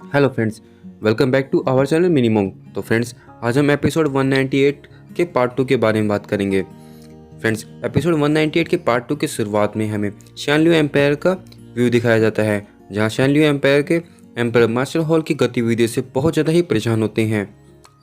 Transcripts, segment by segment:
Hello friends, welcome back to our channel minimum. तो friends, आज हम एपिसोड 198 के पार्ट 2 के बारे में बात करेंगे। फ्रेंड्स, एपिसोड 198 के पार्ट 2 की शुरुआत में हमें शानलियू एम्पायर का व्यू दिखाया जाता है, जहां शानलियू एम्पायर के एम्पायर मार्शल हॉल की गतिविधि से बहुत ज़्यादा ही परेशान होते हैं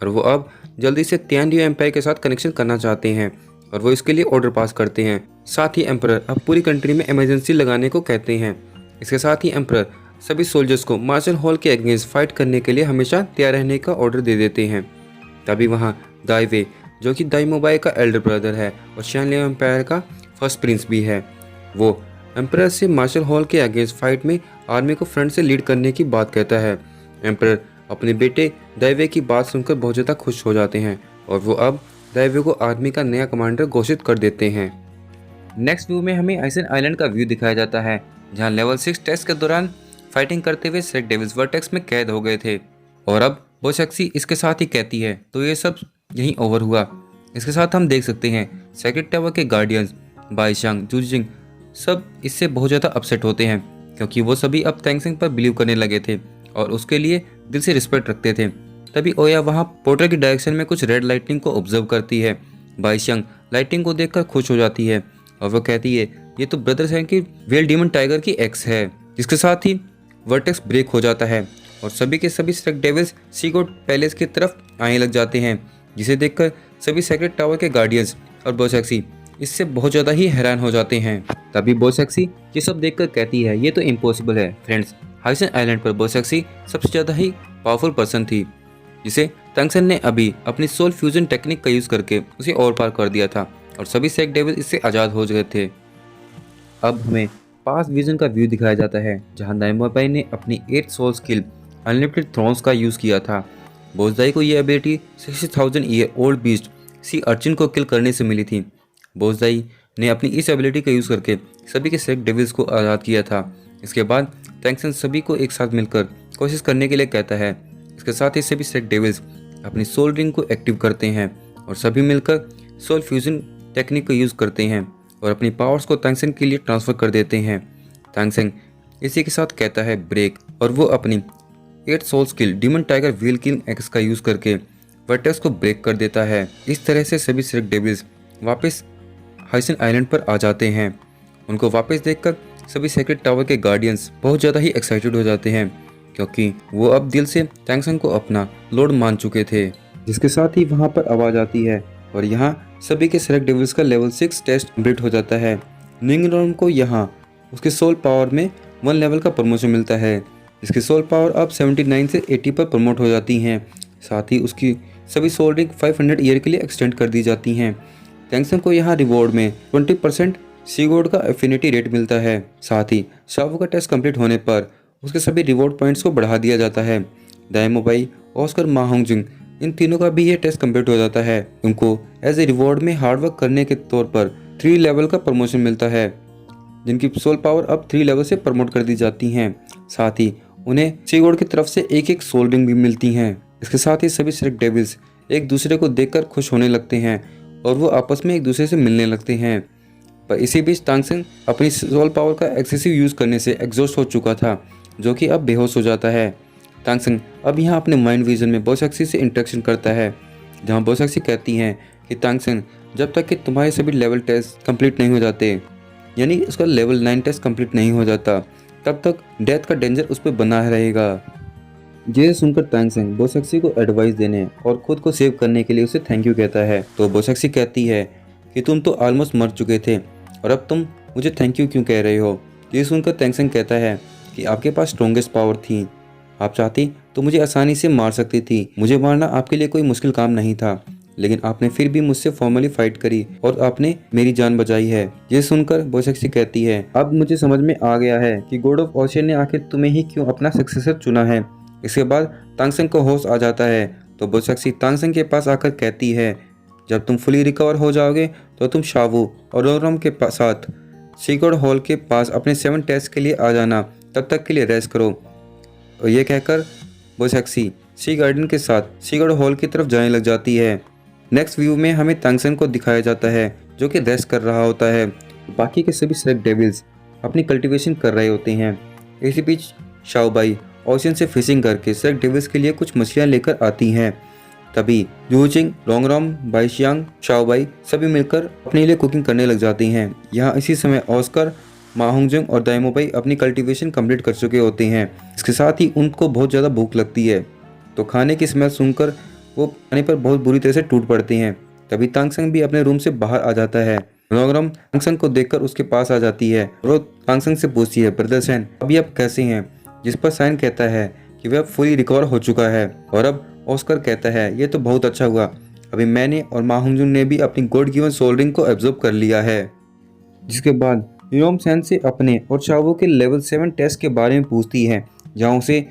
और वो अब जल्दी से तियानलियू एम्पायर के साथ कनेक्शन करना चाहते हैं और वो इसके लिए ऑर्डर पास करते हैं। साथ ही एम्पायर अब पूरी कंट्री में इमरजेंसी लगाने को कहते हैं। इसके साथ ही एम्पायर सभी सोल्जर्स को मार्शल हॉल के अगेंस्ट फाइट करने के लिए हमेशा तैयार रहने का ऑर्डर दे देते हैं। तभी वहाँ दाइवे, जो कि दाइमोबाई का एल्डर ब्रदर है और शानलियू एम्पायर का फर्स्ट प्रिंस भी है, वो एम्पायर से मार्शल हॉल के अगेंस्ट फाइट में आर्मी को फ्रंट से लीड करने की बात कहता है। एम्पायर अपने बेटे दाइवे की बात सुनकर बहुत ज़्यादा खुश हो जाते हैं और वो अब दाइवे को आर्मी का नया कमांडर घोषित कर देते हैं। नेक्स्ट व्यू में हमें आइसन आइलैंड का व्यू दिखाया जाता है, जहाँ लेवल 6 टेस्ट के दौरान फाइटिंग करते हुए सेक डेविल्स वर्टेक्स में कैद हो गए थे और अब वो शख्सी इसके साथ ही कहती है। तो ये सब यहीं ओवर हुआ। इसके साथ हम देख सकते हैं सेक्रेट टावर के गार्डियंस बाईशांग, जूजिंग सब इससे बहुत ज़्यादा अपसेट होते हैं, क्योंकि वो सभी अब तैंगसेंग पर बिलीव करने लगे थे और उसके लिए दिल से रिस्पेक्ट रखते थे। तभी ओया वहाँ पोर्टर की डायरेक्शन में कुछ रेड लाइटनिंग को ऑब्जर्व करती है। बाईशांग लाइटिंग को देखकर खुश हो जाती है और वो कहती है ये तो ब्रदर सैंग की वेल डीमन टाइगर की एक्स है। जिसके साथ ही वर्टेक्स ब्रेक हो जाता है और सभी के सभी सेक डेविल्स सीगोट पैलेस की तरफ आने लग जाते हैं, जिसे देखकर सभी सेक्रेट टावर के गार्डियंस और बोसेक्सी इससे बहुत ज़्यादा ही हैरान हो जाते हैं। तभी बोसेक्सी ये सब देखकर कहती है ये तो इम्पॉसिबल है। फ्रेंड्स, हाइसन आइलैंड पर बोसेक्सी सबसे ज़्यादा ही पावरफुल पर्सन थी, जिसे तंगसन ने अभी अपनी सोल फ्यूजन टेक्निक का यूज़ करके उसे और पार कर दिया था और सभी सेक डेविल्स इससे आज़ाद हो गए थे। अब हमें पास्ट विजन का व्यू दिखाया जाता है, जहां दाइमोबाई ने अपनी 8 सोल स्किल अनलिमिटेड थ्रोन्स का यूज़ किया था। बोसदाई को यह ability 60,000 year old beast sea urchin को किल करने से मिली थी। बोसदाई ने अपनी इस एबिलिटी का यूज़ करके सभी के सेक डेविल्स को आज़ाद किया था। इसके बाद टैंक्सन सभी को एक साथ मिलकर कोशिश करने के लिए कहता है। इसके साथ ही सभी सेक डेविल्स अपनी सोल रिंग को एक्टिव करते हैं और सभी मिलकर सोल फ्यूजन टेक्निक का यूज़ करते हैं और अपनी पावर्स को तंगसेंग के लिए ट्रांसफ़र कर देते हैं। तंगसेंग इसी के साथ कहता है ब्रेक और वो अपनी 8 soul skill demon tiger wheel king X का यूज़ करके वर्टेक्स को ब्रेक कर देता है। इस तरह से सभी सेक डेविल्स वापस हाइसन आइलैंड पर आ जाते हैं। उनको वापस देखकर सभी सेक्रेट टावर के गार्डियंस बहुत ज़्यादा ही एक्साइटेड हो जाते हैं, क्योंकि वो अब दिल से तंगसेंग को अपना लॉर्ड मान चुके थे। जिसके साथ ही वहाँ पर आवाज़ आती है और यहाँ सभी के सेलेक्ट डेविल्स का लेवल 6 टेस्ट कंप्लीट हो जाता है। निंगरॉन को यहाँ उसके सोल पावर में 1 लेवल का प्रमोशन मिलता है। इसकी सोल पावर अब 79 से 80 पर प्रमोट हो जाती हैं। साथ ही उसकी सभी सोल रिंग 500 ईयर के लिए एक्सटेंड कर दी जाती हैं। टैंगसन को यहाँ रिवॉर्ड में 20% सीगोड का एफिनिटी रेट मिलता है। साथ ही शावू का टेस्ट कंप्लीट होने पर उसके सभी रिवॉर्ड पॉइंट्स को बढ़ा दिया जाता है। दाइमोबाई, ऑस्कर माहोंगजिंग इन तीनों का भी ये टेस्ट कंप्लीट हो जाता है। उनको एज ए रिवॉर्ड में हार्डवर्क करने के तौर पर 3 लेवल का प्रमोशन मिलता है, जिनकी सोल पावर अब 3 लेवल से प्रमोट कर दी जाती हैं। साथ ही उन्हें सीगोड की तरफ से एक एक सोल रिंग भी मिलती हैं। इसके साथ ही सभी सेलेक्ट डेविल्स एक दूसरे को देखकर खुश होने लगते हैं और वो आपस में एक दूसरे से मिलने लगते हैं। पर इसी बीच तांगसेंग अपनी सोल पावर का एक्सेसिव यूज़ करने से एग्जॉस्ट हो चुका था, जो कि अब बेहोश हो जाता है। तांगसेंग अब यहाँ अपने माइंड विजन में बोसेक्सी से इंटरेक्शन करता है, जहाँ बोसेक्सी कहती हैं कि तांगसेंग जब तक कि तुम्हारे सभी लेवल टेस्ट कंप्लीट नहीं हो जाते, यानी उसका लेवल 9 टेस्ट कंप्लीट नहीं हो जाता, तब तक डेथ का डेंजर उस पर बना रहेगा। ये सुनकर तांगसेंग बोसेक्सी को एडवाइस देने और खुद को सेव करने के लिए उसे थैंक यू कहता है। तो बोसेक्सी कहती है कि तुम तो ऑलमोस्ट मर चुके थे और अब तुम मुझे थैंक यू क्यों कह रहे हो। ये सुनकर तांगसेंग कहता है कि आपके पास स्ट्रॉन्गेस्ट पावर थी, आप चाहती तो मुझे आसानी से मार सकती थी। मुझे मारना आपके लिए कोई मुश्किल काम नहीं था, लेकिन आपने फिर भी मुझसे फॉर्मली फाइट करी और आपने मेरी जान बचाई है। ये सुनकर बोसेक्सी कहती है अब मुझे समझ में आ गया है कि गॉड ऑफ ओशियन ने आखिर तुम्हें ही क्यों अपना सक्सेसर चुना है। इसके बाद तांगसेंग को होश आ जाता है, तो बोसेक्सी तांगसेंग के पास आकर कहती है जब तुम फुली रिकवर हो जाओगे तो तुम शावू और रोरम के साथ सीगोड हॉल के पास अपने 7 टेस्ट के लिए आ जाना, तब तक के लिए रेस्ट करो। और ये कहकर बोसेक्सी सी गार्डन के साथ सीगोड हॉल की तरफ जाने लग जाती है। नेक्स्ट व्यू में हमें तांगसेंग को दिखाया जाता है, जो कि रेस्ट कर रहा होता है। बाकी के सभी सेलेक्ट डेविल्स अपनी कल्टीवेशन कर रहे होते हैं। इसी बीच शाओबाई ओशन से फिशिंग करके सेलेक्ट डेविल्स के लिए कुछ मछलियाँ लेकर आती हैं। तभी जूचिंग, लोंगरॉम, बाइशियांग, शाओबाई सभी मिलकर अपने लिए कुकिंग करने लग जाती हैं। यहाँ इसी समय ऑस्कर, मा होंगजुंग और दाइमोबाई अपनी कल्टीवेशन कंप्लीट कर चुके होते हैं। इसके साथ ही उनको बहुत ज़्यादा भूख लगती है, तो खाने की स्मेल सुनकर वो खाने पर बहुत बुरी तरह से टूट पड़ती हैं। तभी तांगसेंग भी अपने रूम से बाहर आ जाता है। लोंगरॉम तांगसेंग को देखकर उसके पास आ जाती है और वो तांगसेंग से पूछती है, ब्रदर सैन अभी आप कैसे हैं? जिस पर सैन कहता है कि वह फुली रिकवर हो चुका है। और अब ऑस्कर कहता है, ये तो बहुत अच्छा हुआ, अभी मैंने और मा होंगजुंग ने भी अपनी गॉड गिवन सोल रिंग को एब्जॉर्ब कर लिया है। जिसके बाद यूनोम सैन से अपने और शाओबो के लेवल 7 टेस्ट के बारे में पूछती है, जहाँ उसे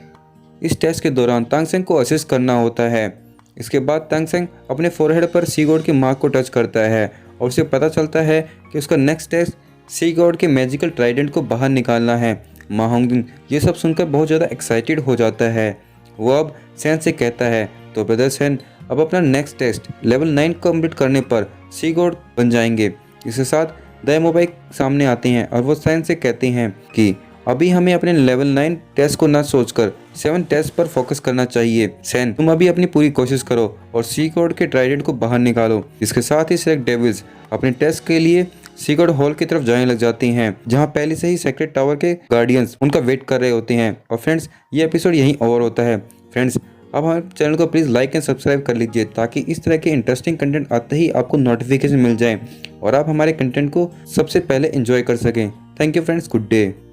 इस टेस्ट के दौरान तांगसेंग को असिस्ट करना होता है। इसके बाद तांगसेंग अपने फोरहेड पर सी गॉड के मार्क को टच करता है और उसे पता चलता है कि उसका नेक्स्ट टेस्ट सी गॉड के मैजिकल ट्राइडेंट को बाहर निकालना है। मा होंगजुंग ये सब सुनकर बहुत ज़्यादा एक्साइटेड हो जाता है। वो अब सैन से कहता है, तो ब्रदर सैन अब अपना नेक्स्ट टेस्ट लेवल 9 कंप्लीट करने पर सी गॉड बन जाएंगे। इसके साथ दाइमोबाई सामने आते हैं और वो सैन से कहते हैं कि अभी हमें अपने लेवल 9 टेस्ट को न सोचकर 7 टेस्ट पर फोकस करना चाहिए। सैन तुम अभी अपनी पूरी कोशिश करो और सी गॉड के ट्राइडेंट को बाहर निकालो। इसके साथ ही सेलेक्ट डेविल्स अपने टेस्ट के लिए सी गॉड हॉल की तरफ जाने लग जाती हैं, जहां पहले से ही सेक्रेट टावर के गार्डियंस उनका वेट कर रहे होते हैं। और फ्रेंड्स ये एपिसोड यहीं ओवर होता है। फ्रेंड्स अब हमारे चैनल को प्लीज़ लाइक एंड सब्सक्राइब कर लीजिए, ताकि इस तरह के इंटरेस्टिंग कंटेंट आते ही आपको नोटिफिकेशन मिल जाए और आप हमारे कंटेंट को सबसे पहले एंजॉय कर सकें। Thank you friends, good day.